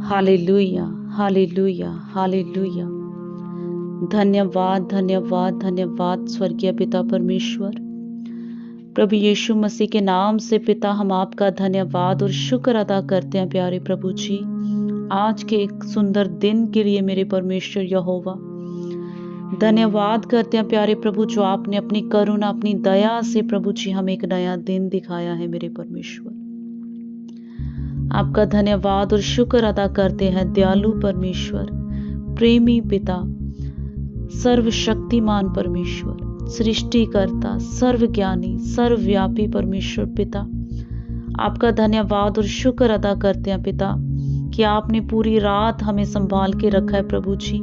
Hallelujah, hallelujah, hallelujah. धन्यवाद, धन्यवाद, धन्यवाद स्वर्गीय पिता परमेश्वर। प्रभु यीशु मसीह के नाम से पिता हम आपका धन्यवाद और शुक्र अदा करते हैं प्यारे प्रभु जी, आज के एक सुंदर दिन के लिए मेरे परमेश्वर यहोवा। धन्यवाद करते हैं प्यारे प्रभु जो आपने अपनी करुणा अपनी दया से प्रभु जी हमें एक नया दिन दिखाया है मेरे परमेश्वर। आपका धन्यवाद और शुक्र अदा करते हैं दयालु परमेश्वर, प्रेमी पिता, सर्वशक्तिमान परमेश्वर, सृष्टिकर्ता, सर्वज्ञानी, सर्वव्यापी परमेश्वर पिता। आपका धन्यवाद और शुक्र अदा करते हैं पिता कि आपने पूरी रात हमें संभाल के रखा है प्रभु जी,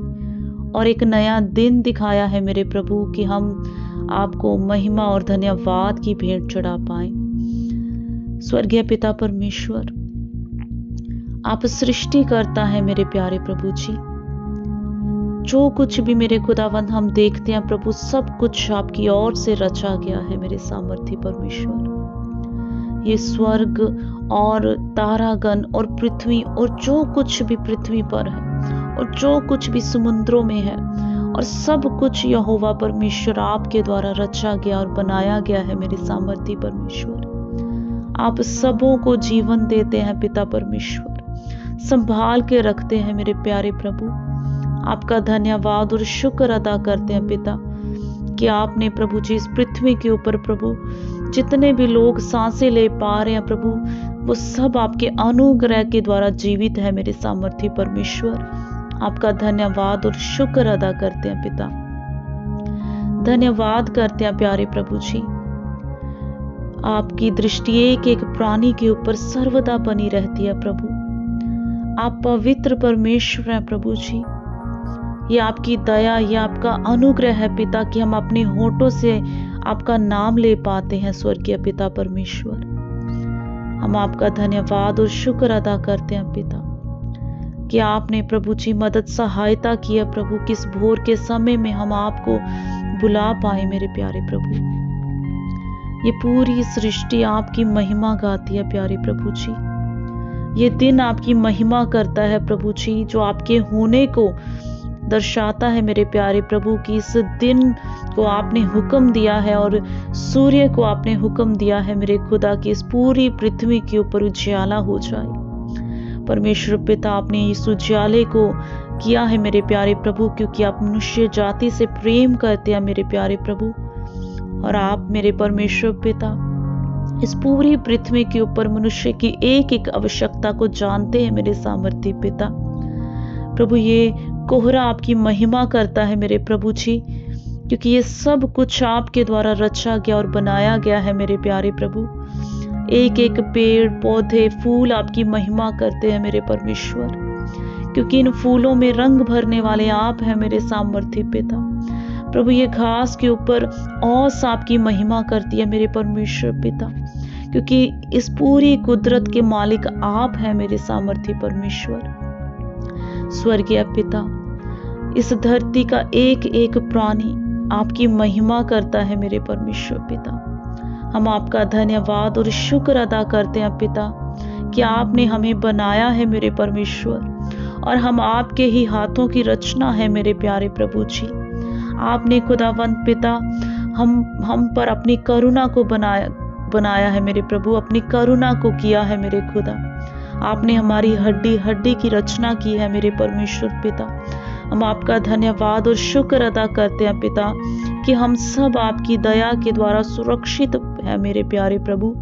और एक नया दिन दिखाया है मेरे प्रभु कि हम आपको महिमा और धन्यवाद की भेंट चढ़ा पाए। स्वर्गीय पिता परमेश्वर, आप सृष्टि करता है मेरे प्यारे प्रभु जी। जो कुछ भी मेरे खुदावंद हम देखते हैं प्रभु, सब कुछ आपकी ओर से रचा गया है मेरे सामर्थी परमेश्वर। ये स्वर्ग और तारागण और पृथ्वी और जो कुछ भी पृथ्वी पर है और जो कुछ भी समुद्रों में है और सब कुछ यहोवा परमेश्वर आपके द्वारा रचा गया और बनाया गया है मेरे सामर्थी परमेश्वर। आप सबों को जीवन देते हैं पिता परमेश्वर, संभाल के रखते हैं मेरे प्यारे प्रभु। आपका धन्यवाद और शुक्र अदा करते हैं पिता कि आपने प्रभु जी इस पृथ्वी के ऊपर प्रभु जितने भी लोग सांसें ले पा रहे हैं प्रभु, वो सब आपके अनुग्रह के द्वारा जीवित है मेरे सामर्थी परमेश्वर। आपका धन्यवाद और शुक्र अदा करते हैं पिता। धन्यवाद करते हैं प्यारे प्रभु जी। आपकी दृष्टि एक एक प्राणी के ऊपर सर्वदा बनी रहती है प्रभु। आप पवित्र परमेश्वर हैं प्रभु जी। ये आपकी दया, ये आपका अनुग्रह है पिता कि हम अपने होठों से आपका नाम ले पाते हैं स्वर्गीय पिता परमेश्वर। हम आपका धन्यवाद और शुक्र अदा करते हैं पिता कि आपने प्रभु जी मदद सहायता की है प्रभु, किस भोर के समय में हम आपको बुला पाए मेरे प्यारे प्रभु। ये पूरी सृष्टि आपकी महिमा गाती है प्यारे प्रभु जी। ये दिन आपकी महिमा करता है प्रभु जी, जो आपके होने को दर्शाता है मेरे प्यारे प्रभु कि इस दिन को आपने हुक्म दिया है और सूर्य को आपने हुक्म दिया है मेरे खुदा कि इस पूरी पृथ्वी के ऊपर उजियाला हो जाए। परमेश्वर पिता, आपने इस उजियाले को किया है मेरे प्यारे प्रभु क्योंकि आप मनुष्य जाति से प्रेम करते हैं मेरे प्यारे प्रभु। और आप मेरे परमेश्वर पिता इस पूरी पृथ्वी के ऊपर मनुष्य की एक एक आवश्यकता को जानते हैं मेरे सामर्थी पिता। प्रभु ये कोहरा आपकी महिमा करता है मेरे प्रभु जी, क्योंकि ये सब कुछ आपके द्वारा रचा गया और बनाया गया है मेरे प्यारे प्रभु। एक एक पेड़ पौधे फूल आपकी महिमा करते हैं मेरे परमेश्वर, क्योंकि इन फूलों में रंग भरने वाले आप हैं मेरे सामर्थी पिता। प्रभु ये घास के ऊपर औस आपकी महिमा करती है मेरे परमेश्वर पिता, क्योंकि इस पूरी कुदरत के मालिक आप हैं मेरे सामर्थी परमेश्वर। स्वर्गीय पिता, इस धरती का एक एक प्राणी आपकी महिमा करता है मेरे परमेश्वर पिता। हम आपका धन्यवाद और शुक्र अदा करते हैं पिता कि आपने हमें बनाया है मेरे परमेश्वर, और हम आपके ही हाथों की रचना है मेरे प्यारे प्रभु जी। आपने खुदावंत पिता हम पर अपनी करुणा को बनाया है मेरे प्रभु, अपनी करुणा को किया है मेरे खुदा। आपने हमारी हड्डी हड्डी की रचना की है मेरे परमेश्वर पिता। हम आपका धन्यवाद और शुक्र अदा करते हैं पिता कि हम सब आपकी दया के द्वारा सुरक्षित है मेरे प्यारे प्रभु।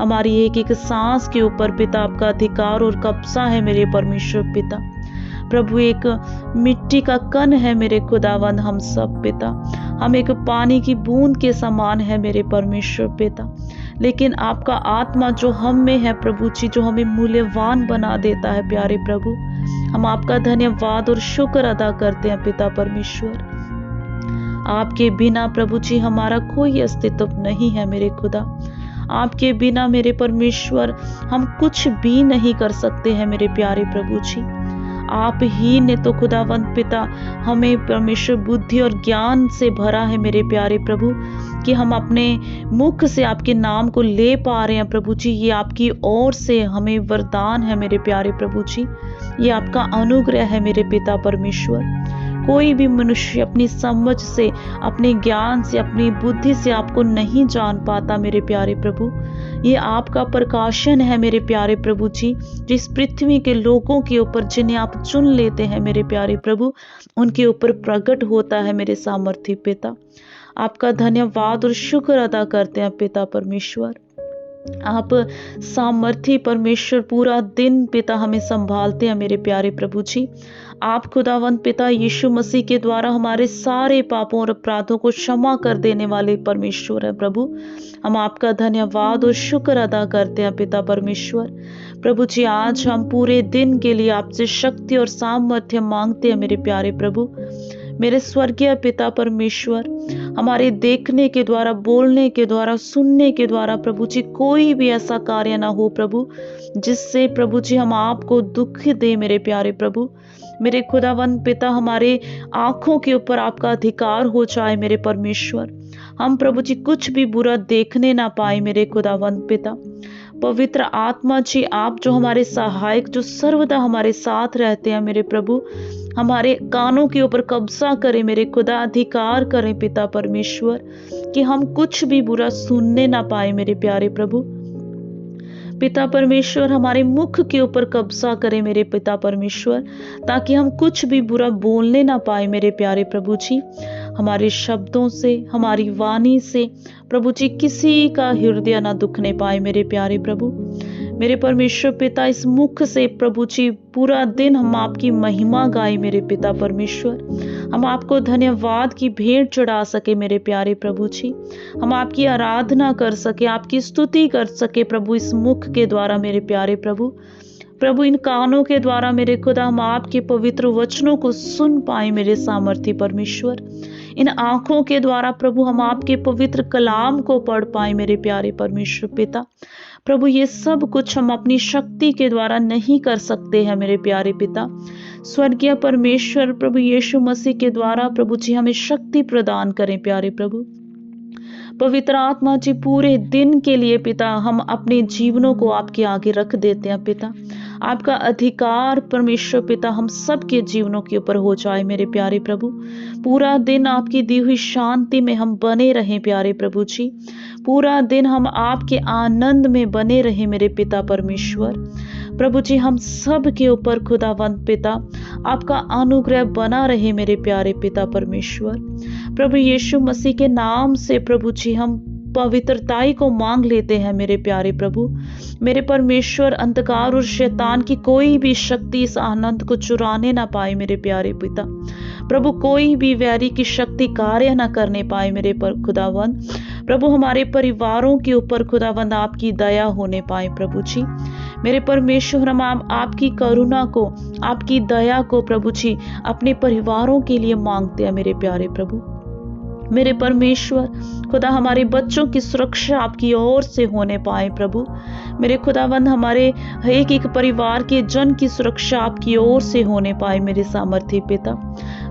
हमारी एक एक सांस के ऊपर पिता आपका अधिकार और कब्जा है मेरे परमेश्वर पिता। प्रभु एक मिट्टी का कण है मेरे खुदावंद हम सब पिता, हम एक पानी की बूंद के समान है मेरे परमेश्वर पिता, लेकिन आपका आत्मा जो हम में है प्रभु जी, जो हमें मूल्यवान बना देता है प्यारे प्रभु। हम आपका धन्यवाद और शुक्र अदा करते हैं पिता परमेश्वर। आपके बिना प्रभु जी हमारा कोई अस्तित्व नहीं है मेरे खुदा। आपके बिना मेरे परमेश्वर हम कुछ भी नहीं कर सकते हैं मेरे प्यारे प्रभु जी। आप ही ने तो खुदावंद पिता हमें परमेश्वर बुद्धि और ज्ञान से भरा है मेरे प्यारे प्रभु, कि हम अपने मुख से आपके नाम को ले पा रहे हैं प्रभु जी। ये आपकी ओर से हमें वरदान है मेरे प्यारे प्रभु जी, ये आपका अनुग्रह है मेरे पिता परमेश्वर। कोई भी मनुष्य अपनी समझ से, अपने ज्ञान से, अपनी बुद्धि से आपको नहीं जान पाता मेरे प्यारे प्रभु। ये आपका प्रकाशन है मेरे प्यारे प्रभु जी, जिस पृथ्वी के लोगों के ऊपर जिन्हें आप चुन लेते हैं मेरे प्यारे प्रभु, उनके ऊपर प्रकट होता है मेरे सामर्थी पिता। आपका धन्यवाद और शुक्र अदा करते हैं पिता परमेश्वर। आप सामर्थी परमेश्वर, पूरा दिन पिता हमें संभालते हैं मेरे प्यारे प्रभु जी। आप खुदावंत पिता यीशु मसीह के द्वारा हमारे सारे पापों और अपराधों को क्षमा कर देने वाले परमेश्वर है प्रभु। हम आपका धन्यवाद और शुक्र अदा करते हैं पिता परमेश्वर। प्रभु जी, आज हम पूरे दिन के लिए आपसे शक्ति और सामर्थ्य मांगते हैं मेरे प्यारे प्रभु। मेरे स्वर्गीय पिता परमेश्वर, हमारे देखने के द्वारा, बोलने के द्वारा, सुनने के द्वारा प्रभु जी कोई भी ऐसा कार्य ना हो प्रभु जिससे प्रभु जी हम आपको दुख दे मेरे प्यारे प्रभु। मेरे खुदावंत पिता, हमारे आंखों के ऊपर आपका अधिकार हो जाए मेरे परमेश्वर। हम प्रभु जी कुछ भी बुरा देखने ना पाए मेरे खुदावंत पिता। पवित्र आत्मा जी, आप जो हमारे सहायक, जो सर्वदा हमारे साथ रहते हैं मेरे प्रभु, हमारे कानों के ऊपर कब्जा करें मेरे खुदा, अधिकार करें पिता परमेश्वर, कि हम कुछ भी बुरा सुनने ना पाए मेरे प्यारे प्रभु। पिता परमेश्वर, हमारे मुख के ऊपर कब्जा करें मेरे पिता परमेश्वर, ताकि हम कुछ भी बुरा बोलने ना पाए मेरे प्यारे प्रभु जी। हमारे शब्दों से, हमारी वाणी से प्रभु जी किसी का हृदय ना दुखने पाए मेरे प्यारे प्रभु। मेरे परमेश्वर पिता, इस मुख से प्रभु जी पूरा दिन हम आपकी महिमा गाए मेरे पिता परमेश्वर। हम आपको धन्यवाद की भेंट चढ़ा सके मेरे प्यारे प्रभु जी। हम आपकी आराधना कर सके, आपकी स्तुति कर सके प्रभु इस मुख के द्वारा मेरे प्यारे प्रभु। प्रभु, इन कानों के द्वारा मेरे खुदा हम आपके पवित्र वचनों को सुन पाए मेरे सामर्थी परमेश्वर। इन आंखों के द्वारा प्रभु हम आपके पवित्र कलाम को पढ़ पाए मेरे प्यारे परमेश्वर पिता। प्रभु, ये सब कुछ हम अपनी शक्ति के द्वारा नहीं कर सकते हैं मेरे प्यारे पिता। स्वर्गीय परमेश्वर प्रभु यीशु मसीह के द्वारा प्रभु जी हमें शक्ति प्रदान करें प्यारे प्रभु। पवित्र आत्मा जी, पूरे दिन के लिए पिता हम अपने जीवनों को आपके आगे रख देते हैं पिता। आपका अधिकार परमेश्वर पिता हम सबके जीवनों के ऊपर हो जाए मेरे प्यारे प्रभु। पूरा दिन आपकी दी हुई शांति में हम बने रहें प्यारे प्रभु जी। पूरा दिन हम आपके आनंद में बने रहें मेरे पिता परमेश्वर। प्रभु जी, हम सब के ऊपर खुदावंत पिता आपका अनुग्रह बना रहे मेरे प्यारे पिता परमेश्वर। प्रभु यीशु मसीह के नाम से प्रभु जी हम पवित्रताई को मांग लेते हैं मेरे प्यारे प्रभु। मेरे परमेश्वर, अंधकार और शैतान की कोई भी शक्ति इस आनंद को चुराने ना पाए मेरे प्यारे पिता। प्रभु, कोई भी वैरी की शक्ति कार्य ना करने पाए मेरे पर खुदावंद। प्रभु, हमारे परिवारों के ऊपर खुदावंद आपकी दया होने पाए प्रभु जी। मेरे परमेश्वर, हम आपकी करुणा को, आपकी दया को प्रभु जी अपने परिवारों के लिए मांगते हैं मेरे प्यारे प्रभु। मेरे परमेश्वर खुदा, हमारे बच्चों की सुरक्षा आपकी ओर से होने पाए प्रभु। मेरे खुदावंद, हमारे एक एक परिवार के जन की सुरक्षा आपकी ओर से होने पाए मेरे सामर्थी पिता।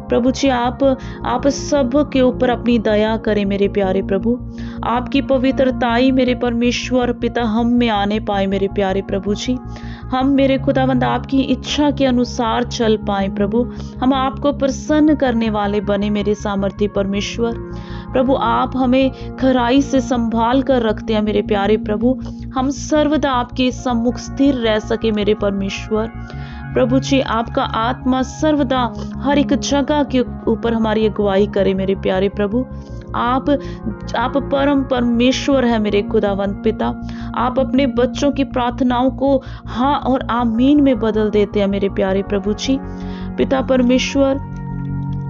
प्रभु जी, आप सब के ऊपर अपनी दया करें मेरे प्यारे प्रभु। आपकी पवित्रताई मेरे परमेश्वर पिता हम में आने पाए मेरे प्यारे प्रभु जी। हम मेरे खुदावंद आपकी इच्छा के अनुसार चल पाए प्रभु। हम आपको प्रसन्न करने वाले बने मेरे सामर्थी परमेश्वर। प्रभु, आप हमें खराई से संभाल कर रखते हैं मेरे प्यारे प्रभु। हम सर्वदा आपके सम्मुख स्थिर रह सके मेरे परमेश्वर। प्रभु जी, आपका आत्मा सर्वदा हर एक जगह के ऊपर हमारी अगुवाई करे मेरे प्यारे प्रभु। आप परम परमेश्वर है मेरे खुदावंत पिता। आप अपने बच्चों की प्रार्थनाओं को हाँ और आमीन में बदल देते हैं मेरे प्यारे प्रभु जी। पिता परमेश्वर,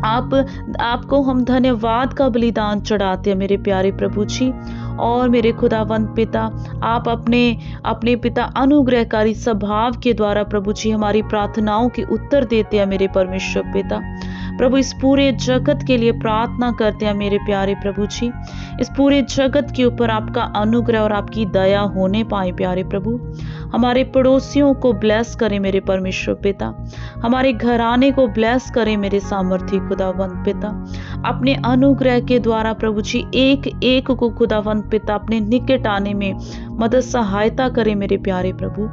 आपको हम धन्यवाद का बलिदान चढ़ाते हैं मेरे प्यारे प्रभु जी। और मेरे खुदावंत पिता, आप अपने पिता अनुग्रहकारी स्वभाव के द्वारा प्रभु जी हमारी प्रार्थनाओं के उत्तर देते हैं मेरे परमेश्वर पिता। प्रभु, इस पूरे जगत के लिए प्रार्थना करते हैं मेरे प्यारे प्रभु जी। इस पूरे जगत के ऊपर आपका अनुग्रह और आपकी दया होने पाए प्यारे प्रभु। हमारे पड़ोसियों को ब्लेस करें मेरे परमेश्वर पिता, हमारे घराने को ब्लेस करें मेरे सामर्थी खुदावंत पिता। अपने अनुग्रह के द्वारा प्रभु जी एक एक को खुदावंत पिता अपने निकट आने में मदद सहायता करें मेरे प्यारे प्रभु।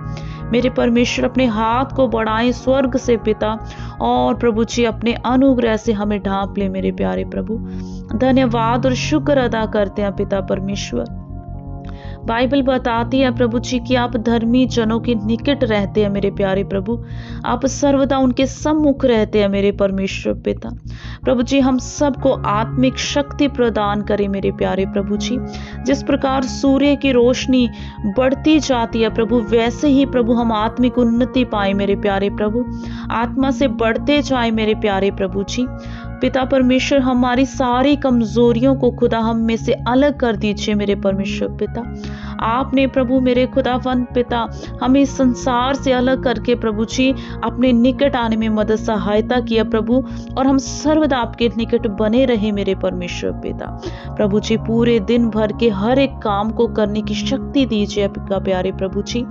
मेरे परमेश्वर अपने हाथ को बढ़ाएं स्वर्ग से पिता, और प्रभु जी अपने अनुग्रह से हमें ढांप ले मेरे प्यारे प्रभु। धन्यवाद और शुक्र अदा करते हैं पिता परमेश्वर। बाइबल बताती है प्रभु जी कि आप धर्मी जनों के निकट रहते हैं मेरे प्यारे प्रभु, आप सर्वदा उनके सम्मुख रहते हैं मेरे परमेश्वर पिता। प्रभु जी हम सबको आत्मिक शक्ति प्रदान करें मेरे प्यारे प्रभु जी। जिस प्रकार सूर्य की रोशनी बढ़ती जाती है प्रभु, वैसे ही प्रभु हम आत्मिक उन्नति पाए मेरे प्यारे प्रभु, आत्मा से बढ़ते जाए मेरे प्यारे प्रभु जी। पिता परमेश्वर हमारी सारी कमजोरियों को खुदा हम में से अलग कर दीजिए मेरे परमेश्वर पिता। आपने प्रभु मेरे खुदावंत पिता हमें इस संसार से अलग करके प्रभु जी अपने निकट आने में मदद सहायता किया प्रभु, और हम सर्वदा आपके निकट बने रहे मेरे परमेश्वर पिता। प्रभु जी पूरे दिन भर के हर एक काम को करने की शक्ति दीजिए आपका प्यारे प्रभु जी।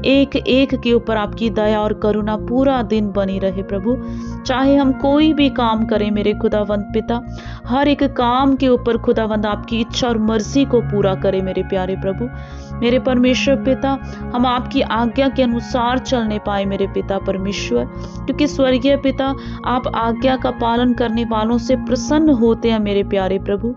एक एक के ऊपर आपकी दया और करुणा पूरा दिन बनी रहे प्रभु। चाहे हम कोई भी काम करें मेरे खुदावंत पिता, हर एक काम के ऊपर खुदावंत आपकी इच्छा और मर्जी को पूरा करे मेरे प्यारे प्रभु। मेरे परमेश्वर पिता हम आपकी आज्ञा के अनुसार चलने पाए मेरे पिता परमेश्वर, क्योंकि स्वर्गीय पिता आप आज्ञा का पालन करने वालों से प्रसन्न होते हैं मेरे प्यारे प्रभु।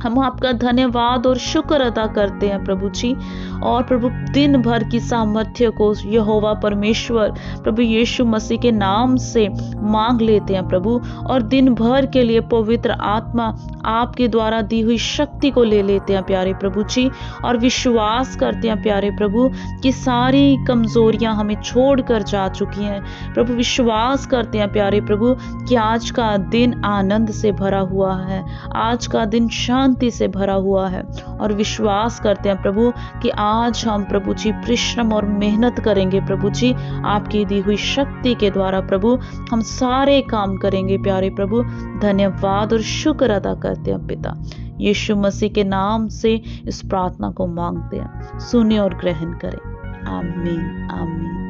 हम आपका धन्यवाद और शुक्र अदा करते हैं प्रभु जी। और प्रभु दिन भर की सामर्थ्य को यहोवा परमेश्वर प्रभु यीशु मसीह के नाम से मांग लेते हैं प्रभु, और दिन भर के लिए पवित्र आत्मा आपके द्वारा दी हुई शक्ति को ले लेते हैं प्यारे प्रभु जी। और विश्वास करते हैं प्यारे प्रभु कि सारी कमजोरियां हमें छोड़कर जा चुकी हैं प्रभु। विश्वास करते हैं प्यारे प्रभु कि आज का दिन आनंद से भरा हुआ है, आज का दिन शांति से भरा हुआ है। और विश्वास करते हैं प्रभु कि आज हम प्रभु जी परिश्रम और मेहनत करेंगे प्रभु जी, आपकी दी हुई शक्ति के द्वारा प्रभु हम सारे काम करेंगे प्यारे प्रभु। धन्यवाद और शुक्र अदा करते हैं पिता, यीशु मसीह के नाम से इस प्रार्थना को मांगते हैं, सुने और ग्रहण करें। आमीन आमीन।